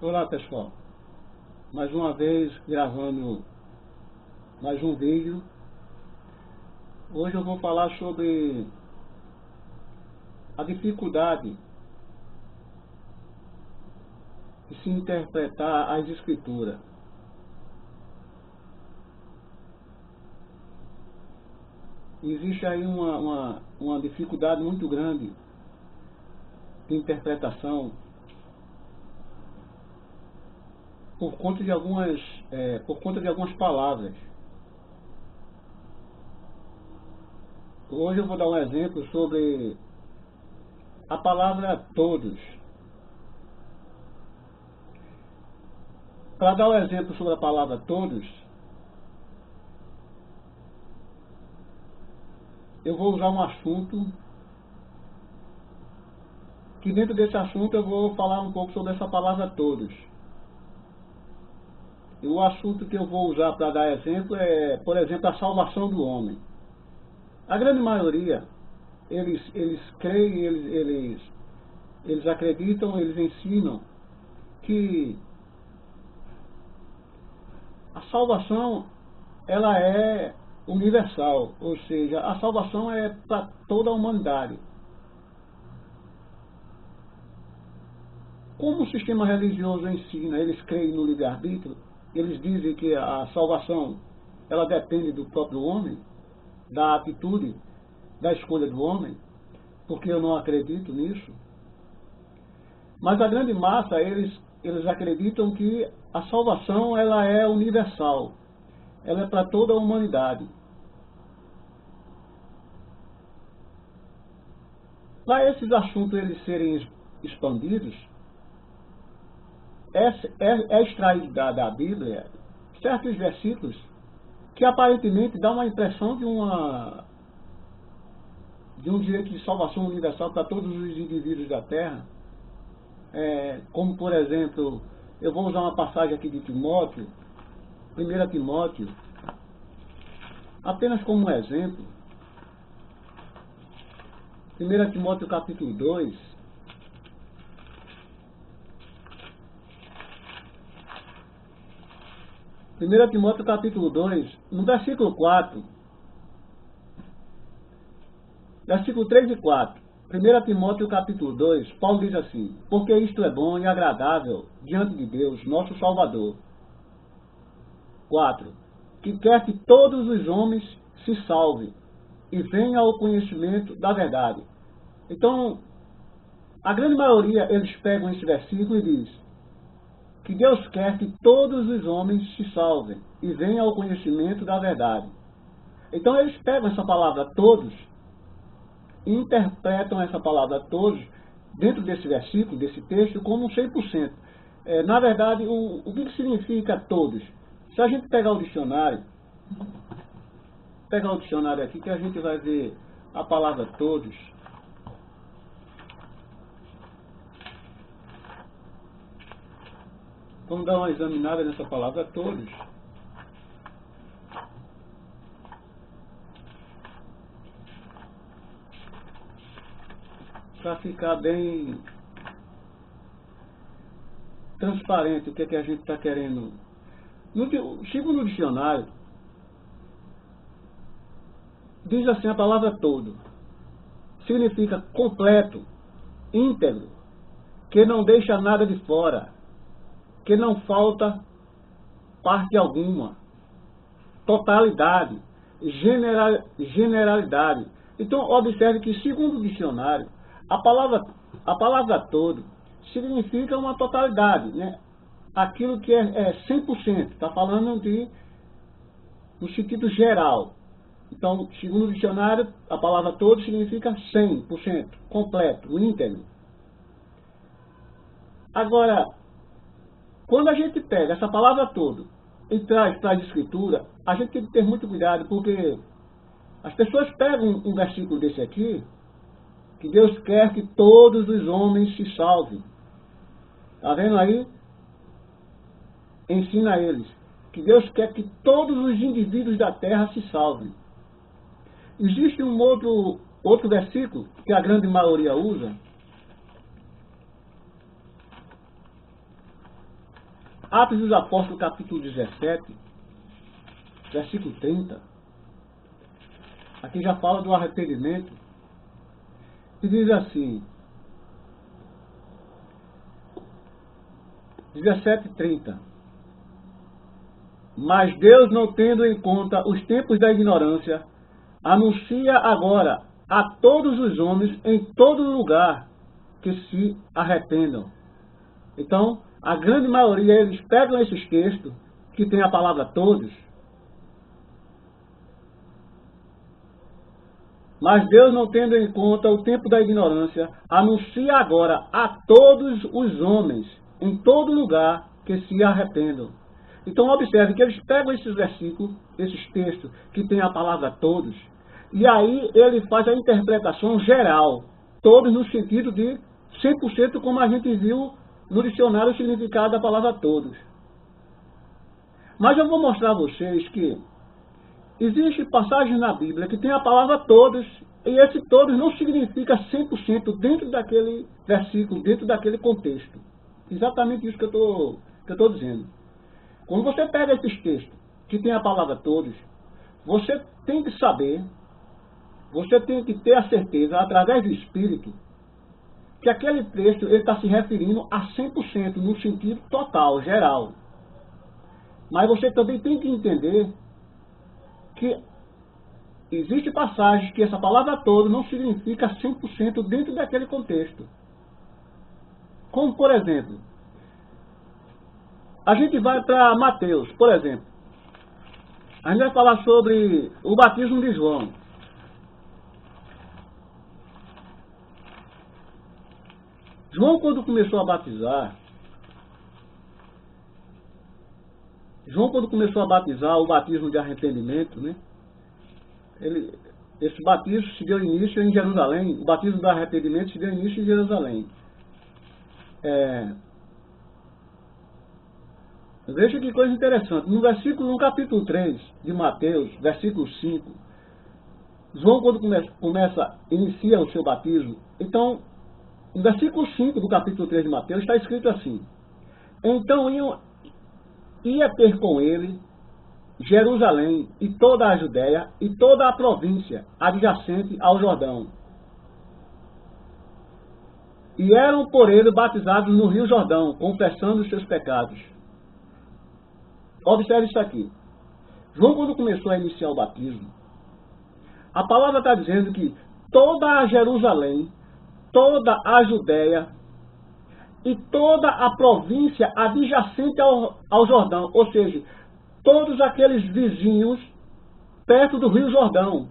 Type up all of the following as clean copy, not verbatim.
Olá pessoal, mais uma vez gravando mais um vídeo. Hoje eu vou falar sobre a dificuldade de se interpretar as escrituras. Existe aí uma dificuldade muito grande de interpretação por conta de algumas palavras. Hoje eu vou dar um exemplo sobre a palavra todos. Para dar um exemplo sobre a palavra todos, eu vou usar um assunto que dentro desse assunto eu vou falar um pouco sobre essa palavra todos. E o assunto que eu vou usar para dar exemplo é, por exemplo, a salvação do homem. A grande maioria, eles creem, eles acreditam, eles ensinam que a salvação ela é universal, ou seja, a salvação é para toda a humanidade. Como o sistema religioso ensina, eles creem no livre-arbítrio, eles dizem que a salvação ela depende do próprio homem, da atitude, da escolha do homem, porque eu não acredito nisso. Mas a grande massa, eles acreditam que a salvação ela é universal, ela é para toda a humanidade. Para esses assuntos eles serem expandidos, é extraído da Bíblia certos versículos que aparentemente dão uma impressão de um direito de salvação universal para todos os indivíduos da Terra. Como, por exemplo, eu vou usar uma passagem aqui de Timóteo, 1 Timóteo, apenas como um exemplo. 1 Timóteo capítulo 2, no versículo 4, versículo 3 e 4. 1 Timóteo capítulo 2, Paulo diz assim: porque isto é bom e agradável diante de Deus, nosso Salvador. 4. Que quer que todos os homens se salvem e venham ao conhecimento da verdade. Então, a grande maioria, eles pegam esse versículo e diz que Deus quer que todos os homens se salvem e venham ao conhecimento da verdade. Então eles pegam essa palavra todos e interpretam essa palavra todos dentro desse versículo, desse texto, como 100%. Na verdade, o que significa todos? Se a gente pegar o dicionário aqui, que a gente vai ver a palavra todos. Vamos dar uma examinada nessa palavra todos. Para ficar bem transparente o que a gente está querendo. Segundo o dicionário, diz assim a palavra todo. Significa completo, íntegro, que não deixa nada de fora, que não falta parte alguma, totalidade, generalidade. Então, observe que, segundo o dicionário, a palavra todo significa uma totalidade, né? Aquilo que é 100%, está falando no sentido geral. Então, segundo o dicionário, a palavra todo significa 100%, completo, íntegro. Agora, quando a gente pega essa palavra todo e traz para a escritura, a gente tem que ter muito cuidado, porque as pessoas pegam um versículo desse aqui, que Deus quer que todos os homens se salvem. Está vendo aí? Ensina a eles que Deus quer que todos os indivíduos da terra se salvem. Existe um outro versículo que a grande maioria usa, Atos dos Apóstolos, capítulo 17, versículo 30. Aqui já fala do arrependimento. E diz assim, 17:30. Mas Deus, não tendo em conta os tempos da ignorância, anuncia agora a todos os homens em todo lugar que se arrependam. Então, a grande maioria, eles pegam esses textos, que tem a palavra todos, mas Deus, não tendo em conta o tempo da ignorância, anuncia agora a todos os homens em todo lugar que se arrependam. Então observe que eles pegam esses versículos, esses textos que tem a palavra todos, e aí ele faz a interpretação geral, todos no sentido de 100%, como a gente viu no dicionário o significado da palavra todos. Mas eu vou mostrar a vocês que existem passagens na Bíblia que tem a palavra todos, e esse todos não significa 100% dentro daquele versículo, dentro daquele contexto. Exatamente isso que eu estou dizendo. Quando você pega esses textos que tem a palavra todos, você tem que saber, você tem que ter a certeza, através do Espírito, que aquele texto está se referindo a 100%, no sentido total, geral. Mas você também tem que entender que existe passagens que essa palavra toda não significa 100% dentro daquele contexto. Como, por exemplo, a gente vai para Mateus, por exemplo. A gente vai falar sobre o batismo de João. João, quando começou a batizar, o batismo de arrependimento, né? Esse batismo se deu início em Jerusalém. O batismo do arrependimento se deu início em Jerusalém. Veja que coisa interessante. No capítulo 3 de Mateus, versículo 5, João, quando inicia o seu batismo, então, no versículo 5 do capítulo 3 de Mateus, está escrito assim: então ia ter com ele Jerusalém e toda a Judéia e toda a província adjacente ao Jordão. E eram por ele batizados no rio Jordão, confessando os seus pecados. Observe isso aqui. João, quando começou a iniciar o batismo, a palavra está dizendo que toda a Jerusalém, toda a Judéia e toda a província adjacente ao Jordão, ou seja, todos aqueles vizinhos perto do rio Jordão,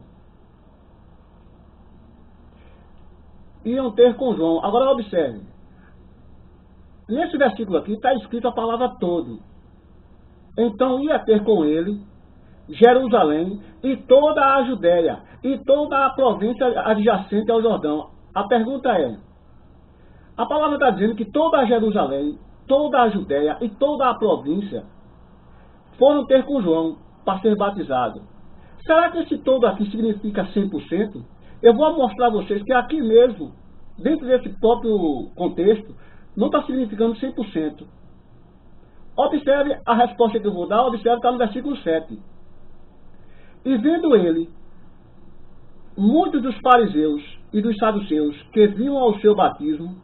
iam ter com João. Agora observe, nesse versículo aqui está escrito a palavra todo. Então ia ter com ele Jerusalém e toda a Judéia e toda a província adjacente ao Jordão. A pergunta é, a palavra está dizendo que toda a Jerusalém, toda a Judéia e toda a província foram ter com João para ser batizado. Será que esse todo aqui significa 100%? Eu vou mostrar a vocês que aqui mesmo, dentro desse próprio contexto, não está significando 100%. Observe a resposta que eu vou dar, observe que está no versículo 7. E vendo ele, muitos dos fariseus e dos saduceus que vinham ao seu batismo,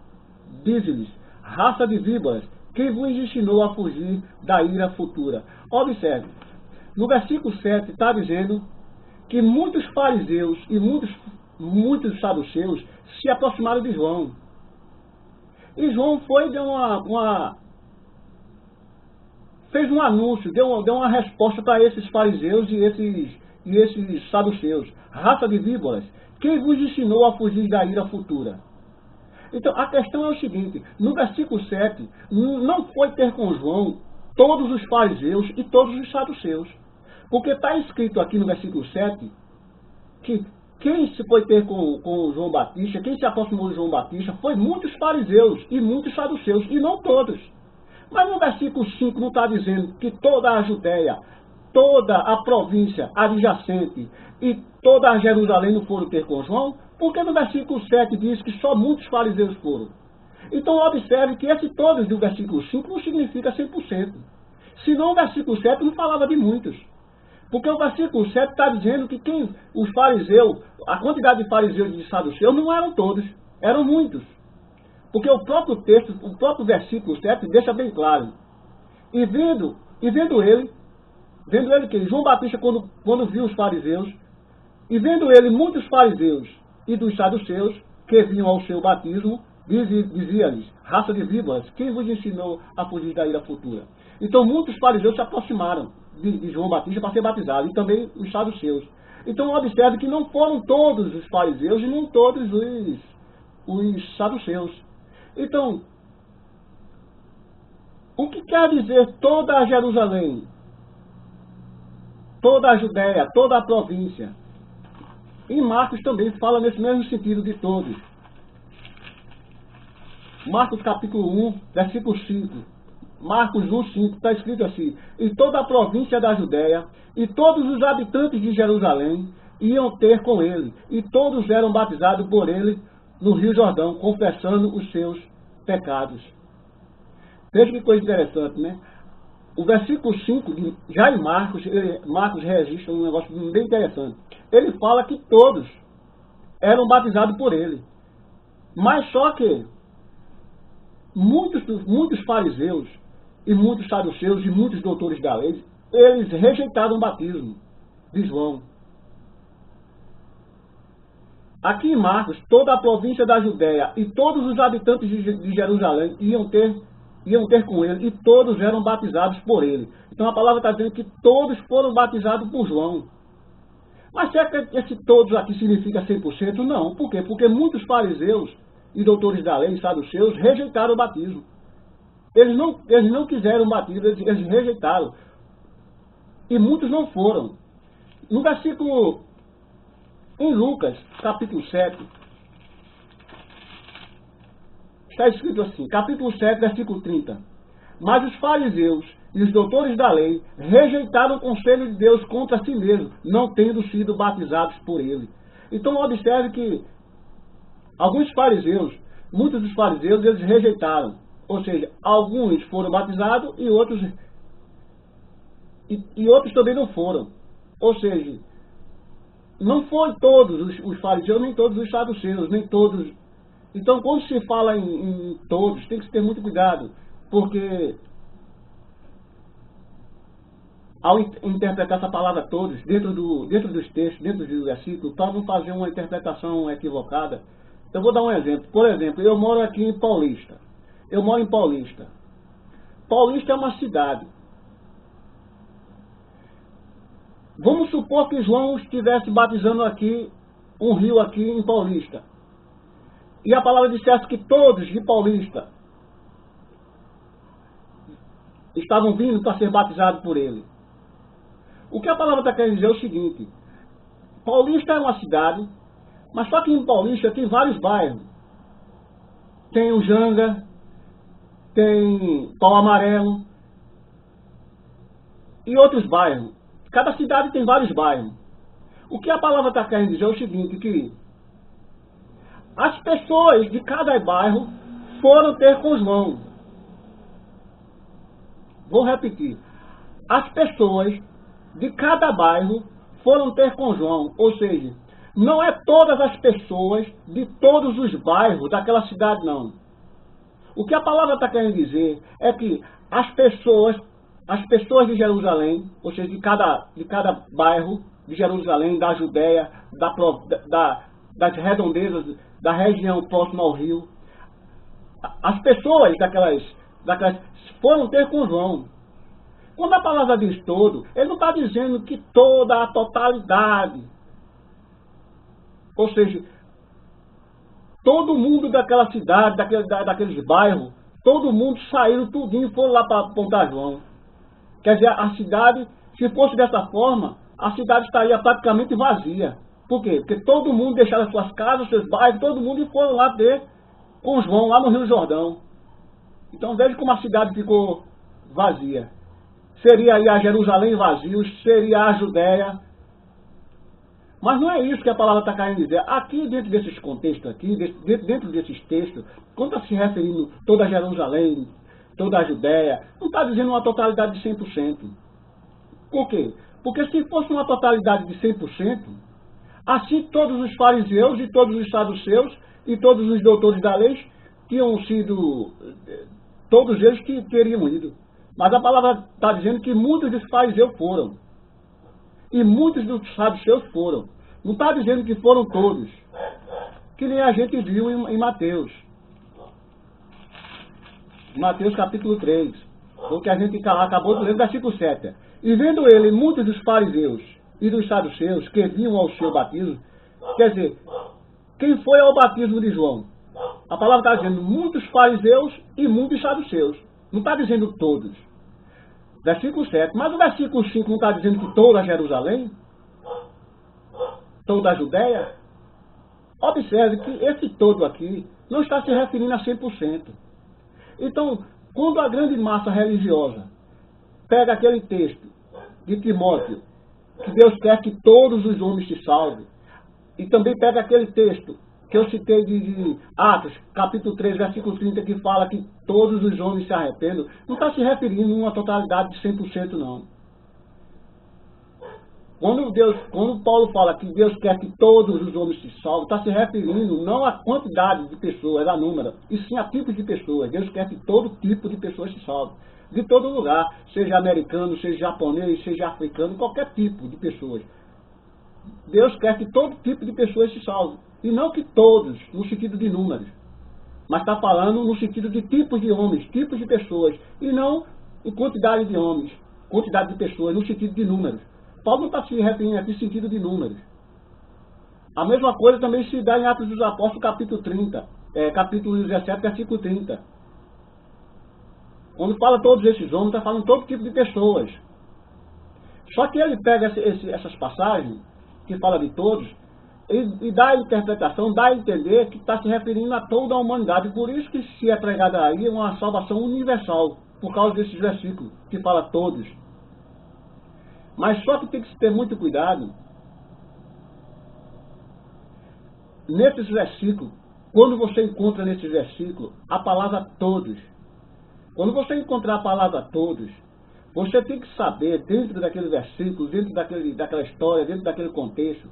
diz-lhes: raça de víboras, quem vos ensinou a fugir da ira futura? Observe, no versículo 7 está dizendo que muitos fariseus e muitos saduceus se aproximaram de João. E João fez um anúncio, deu uma resposta para esses fariseus e esses saduceus. Raça de víboras, quem vos ensinou a fugir da ira futura? Então, a questão é o seguinte, no versículo 7, não foi ter com João todos os fariseus e todos os saduceus. Porque está escrito aqui no versículo 7, que quem se foi ter com João Batista, quem se aproximou de João Batista, foi muitos fariseus e muitos saduceus, e não todos. Mas no versículo 5 não está dizendo que toda a Judéia, toda a província adjacente e toda a Jerusalém não foram ter com João? Porque no versículo 7 diz que só muitos fariseus foram. Então observe que esse todos do versículo 5 não significa 100%. Senão o versículo 7 não falava de muitos. Porque o versículo 7 está dizendo que os fariseus, a quantidade de fariseus e de saduceus não eram todos, eram muitos. Porque o próprio texto, o próprio versículo 7 deixa bem claro. E vendo ele que João Batista, quando viu os fariseus, e vendo ele muitos fariseus e dos saduceus que vinham ao seu batismo, dizia-lhes: raça de víboras, quem vos ensinou a fugir da ira futura? Então muitos fariseus se aproximaram de João Batista para ser batizado, e também os saduceus. Então observe que não foram todos os fariseus e não todos os saduceus. Então, o que quer dizer toda a Jerusalém, toda a Judéia, toda a província? E Marcos também fala nesse mesmo sentido de todos. Marcos capítulo 1, versículo 5. Marcos 1, 5, está escrito assim: e toda a província da Judéia, e todos os habitantes de Jerusalém, iam ter com ele, e todos eram batizados por ele no Rio Jordão, confessando os seus pecados. Veja que coisa interessante, né? O versículo 5, já em Marcos, Marcos registra um negócio bem interessante. Ele fala que todos eram batizados por ele. Mas só que muitos fariseus e muitos saduceus e muitos doutores da lei, eles rejeitaram o batismo de João. Aqui em Marcos, toda a província da Judéia e todos os habitantes de Jerusalém iam ter com ele, e todos eram batizados por ele. Então a palavra está dizendo que todos foram batizados por João. Mas será que esse todos aqui significa 100%? Não. Por quê? Porque muitos fariseus e doutores da lei, saduceus, rejeitaram o batismo. Eles não quiseram o batismo, eles rejeitaram. E muitos não foram. No versículo, em Lucas, capítulo 7, está escrito assim, capítulo 7, versículo 30. Mas os fariseus e os doutores da lei rejeitaram o conselho de Deus contra si mesmos, não tendo sido batizados por ele. Então observe que alguns fariseus, muitos dos fariseus, eles rejeitaram. Ou seja, alguns foram batizados e outros também não foram. Ou seja, não foram todos os fariseus, nem todos os saduceus, nem todos. Então, quando se fala em todos, tem que se ter muito cuidado, porque ao interpretar essa palavra todos, dentro dos textos, dentro do versículo, para não fazer uma interpretação equivocada, eu vou dar um exemplo. Por exemplo, eu moro aqui em Paulista. Eu moro em Paulista. Paulista é uma cidade. Vamos supor que João estivesse batizando aqui, um rio aqui em Paulista. E a palavra dissesse que todos de Paulista estavam vindo para ser batizados por ele. O que a palavra está querendo dizer é o seguinte: Paulista é uma cidade, mas só que em Paulista tem vários bairros. Tem o Janga, tem Pau Amarelo e outros bairros. Cada cidade tem vários bairros. O que a palavra está querendo dizer é o seguinte, que as pessoas de cada bairro foram ter com João. Vou repetir. As pessoas de cada bairro foram ter com João. Ou seja, não é todas as pessoas de todos os bairros daquela cidade, não. O que a palavra está querendo dizer é que as pessoas de Jerusalém, ou seja, de cada bairro de Jerusalém, da Judéia, das redondezas, da região próxima ao rio, as pessoas daquelas foram ter com João. Quando a palavra diz todo, ele não está dizendo que toda a totalidade, ou seja, todo mundo daquela cidade, daqueles bairros, todo mundo saiu tudinho e foram lá para apontar João. Quer dizer, a cidade, se fosse dessa forma, a cidade estaria praticamente vazia. Por quê? Porque todo mundo deixaram as suas casas, seus bairros, todo mundo, e foram lá ter com João, lá no Rio Jordão. Então veja como a cidade ficou vazia. Seria aí a Jerusalém vazio, seria a Judéia. Mas não é isso que a palavra está querendo dizer. Aqui, dentro desses contextos aqui, dentro desses textos, quando está se referindo toda Jerusalém, toda a Judéia, não está dizendo uma totalidade de 100%. Por quê? Porque se fosse uma totalidade de 100%, assim todos os fariseus e todos os saduceus e todos os doutores da lei tinham sido, todos eles que teriam ido. Mas a palavra está dizendo que muitos dos fariseus foram. E muitos dos saduceus foram. Não está dizendo que foram todos. Que nem a gente viu em Mateus. Mateus capítulo 3. O que a gente acabou de ler, versículo 7. E vendo ele muitos dos fariseus e dos saduceus que vinham ao seu batismo, quer dizer, quem foi ao batismo de João? A palavra está dizendo muitos fariseus e muitos saduceus. Não está dizendo todos. Versículo 7. Mas o versículo 5 não está dizendo que toda Jerusalém? Toda a Judéia? Observe que esse todo aqui não está se referindo a 100%. Então, quando a grande massa religiosa pega aquele texto de Timóteo, que Deus quer que todos os homens se salvem, e também pega aquele texto que eu citei de Atos, capítulo 3, versículo 30, que fala que todos os homens se arrependam, não está se referindo a uma totalidade de 100% não. Quando Paulo fala que Deus quer que todos os homens se salvem, está se referindo não à quantidade de pessoas, a número, e sim a tipos de pessoas. Deus quer que todo tipo de pessoas se salvem. De todo lugar, seja americano, seja japonês, seja africano, qualquer tipo de pessoas. Deus quer que todo tipo de pessoas se salvem. E não que todos, no sentido de números. Mas está falando no sentido de tipos de homens, tipos de pessoas. E não em quantidade de homens, quantidade de pessoas, no sentido de números. Paulo não está se referindo aqui no sentido de números. A mesma coisa também se dá em Atos dos Apóstolos, capítulo 30, capítulo 17, versículo 30. Quando fala todos esses homens, está falando todo tipo de pessoas. Só que ele pega essas passagens, que fala de todos, e dá a interpretação, dá a entender que está se referindo a toda a humanidade. Por isso que se é pregada aí uma salvação universal, por causa desses versículos, que fala todos. Mas só que tem que se ter muito cuidado nesses versículos, quando você encontra nesses versículos a palavra todos. Quando você encontrar a palavra todos, você tem que saber, dentro daquele versículo, dentro daquela história, dentro daquele contexto,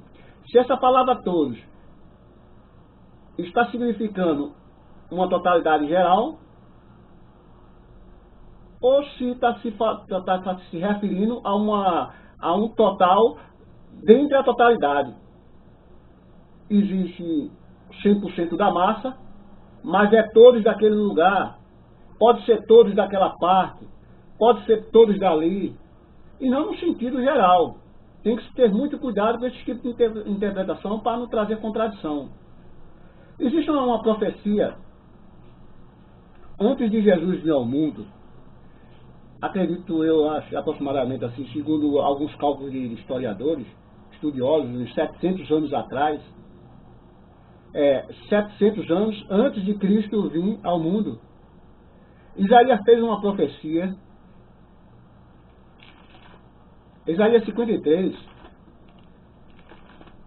se essa palavra todos está significando uma totalidade geral, ou se está se referindo a um total dentro da totalidade. Existe 100% da massa, mas é todos daquele lugar, pode ser todos daquela parte, pode ser todos dali, e não no sentido geral. Tem que se ter muito cuidado com esse tipo de interpretação para não trazer contradição. Existe uma profecia, antes de Jesus vir ao mundo, acredito eu, acho, aproximadamente assim, segundo alguns cálculos de historiadores, estudiosos, uns 700 anos atrás, 700 anos antes de Cristo vir ao mundo, Isaías fez uma profecia. Isaías 53,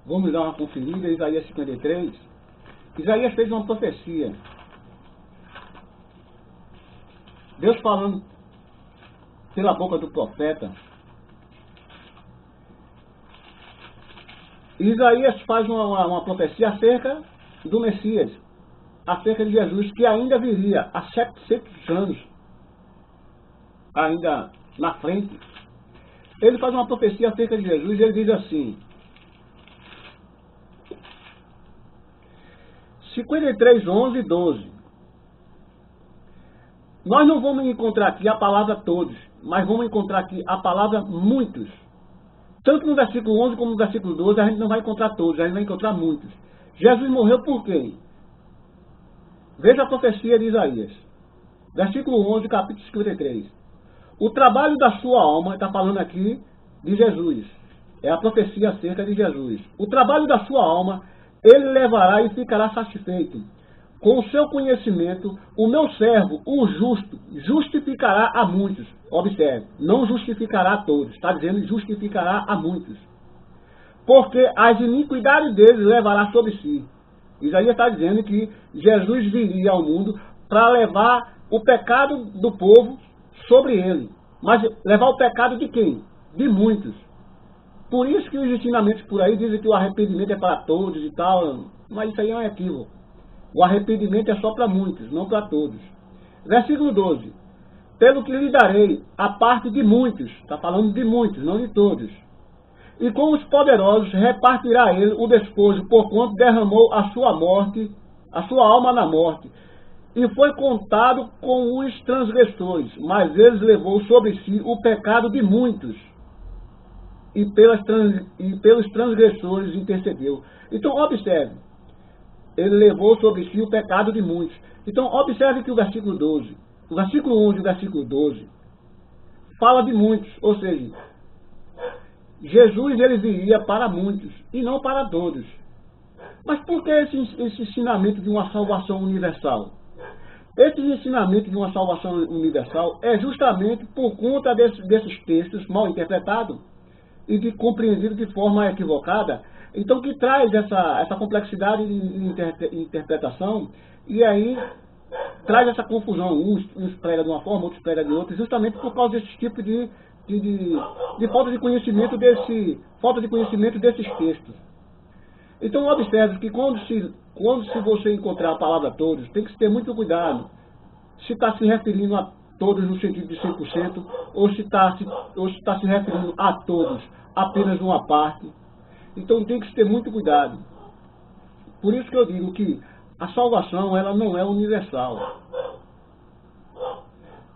vamos dar uma conferida, Isaías 53. Isaías fez uma profecia. Deus falando pela boca do profeta. Isaías faz uma profecia acerca do Messias, acerca de Jesus, que ainda viria há 700 anos, ainda na frente. Ele faz uma profecia acerca de Jesus e ele diz assim, 53, 11 e 12. Nós não vamos encontrar aqui a palavra todos, mas vamos encontrar aqui a palavra muitos. Tanto no versículo 11 como no versículo 12, a gente não vai encontrar todos, a gente vai encontrar muitos. Jesus morreu por quem? Veja a profecia de Isaías. Versículo 11, capítulo 53. O trabalho da sua alma, está falando aqui de Jesus. É a profecia acerca de Jesus. O trabalho da sua alma, ele levará e ficará satisfeito. Com o seu conhecimento, o meu servo, o justo, justificará a muitos. Observe, não justificará a todos. Está dizendo justificará a muitos. porque as iniquidades deles levará sobre si. Isaías está dizendo que Jesus viria ao mundo para levar o pecado do povo sobre ele. Mas levar o pecado de quem? De muitos. Por isso que os ensinamentos por aí dizem que o arrependimento é para todos e tal, mas isso aí é um equívoco. O arrependimento é só para muitos, não para todos. Versículo 12. Pelo que lhe darei a parte de muitos, está falando de muitos, não de todos. E com os poderosos repartirá ele o despojo, porquanto derramou a sua morte, a sua alma na morte. E foi contado com os transgressores, mas eles levou sobre si o pecado de muitos. E pelos transgressores intercedeu. Então, observe. Ele levou sobre si o pecado de muitos. Então, observe que o versículo 12, o versículo 11 e o versículo 12, fala de muitos. Ou seja, Jesus ele viria para muitos e não para todos. Mas por que esse ensinamento de uma salvação universal? Esse ensinamento de uma salvação universal é justamente por conta desses textos mal interpretados e de compreendidos de forma equivocada, então que traz essa complexidade de interpretação e aí traz essa confusão. Uns pregam de uma forma, outros pregam de outra, justamente por causa desse tipo de falta de conhecimento desses textos. Então observe que quando se você encontrar a palavra todos, tem que ter muito cuidado se está se referindo a todos no sentido de 100%, ou se está se referindo a todos apenas uma parte. Então tem que se ter muito cuidado. Por isso que eu digo que a salvação ela não é universal.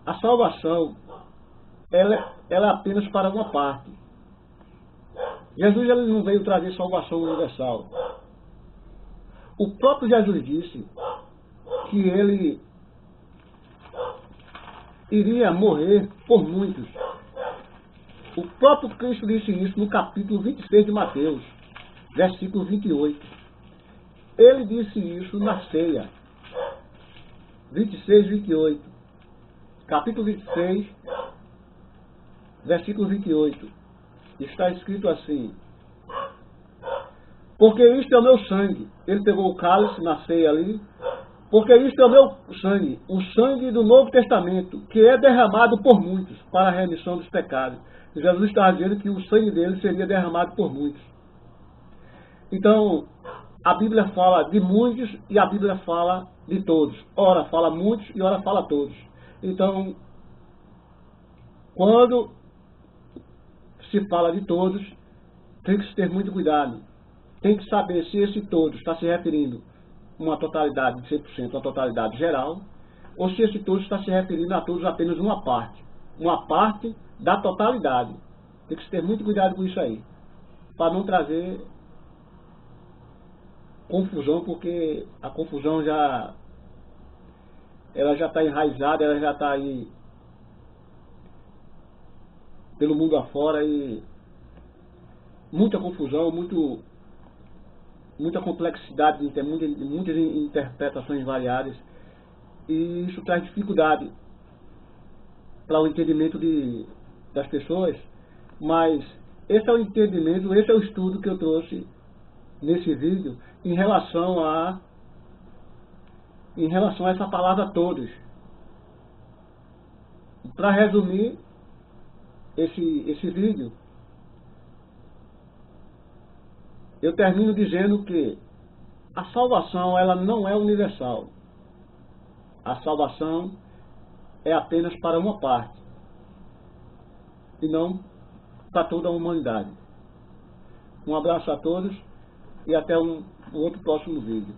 A salvação ela é apenas para uma parte. Jesus ele não veio trazer salvação universal. O próprio Jesus disse que ele iria morrer por muitos. O próprio Cristo disse isso no capítulo 26 de Mateus, versículo 28. Ele disse isso na ceia. 26, 28. Capítulo 26, versículo 28. Está escrito assim: porque isto é o meu sangue. Ele pegou o cálice na ceia ali. Porque isto é o meu sangue, o sangue do Novo Testamento, que é derramado por muitos para a remissão dos pecados. Jesus estava dizendo que o sangue dele seria derramado por muitos. Então, a Bíblia fala de muitos e a Bíblia fala de todos. Ora fala muitos e ora fala todos. Então, quando se fala de todos, tem que ter muito cuidado. Tem que saber se esse todos está se referindo uma totalidade de 100%, uma totalidade geral, ou se esse todos está se referindo a todos apenas uma parte da totalidade. Tem que ter muito cuidado com isso aí, para não trazer confusão, porque a confusão já está enraizada, ela já está aí pelo mundo afora e muita confusão, muita complexidade, muitas interpretações variadas, e isso traz dificuldade para o entendimento das pessoas, mas esse é o entendimento, esse é o estudo que eu trouxe nesse vídeo em relação a essa palavra todos. Para resumir esse vídeo, eu termino dizendo que a salvação ela não é universal. A salvação é apenas para uma parte e não para toda a humanidade. Um abraço a todos e até um outro próximo vídeo.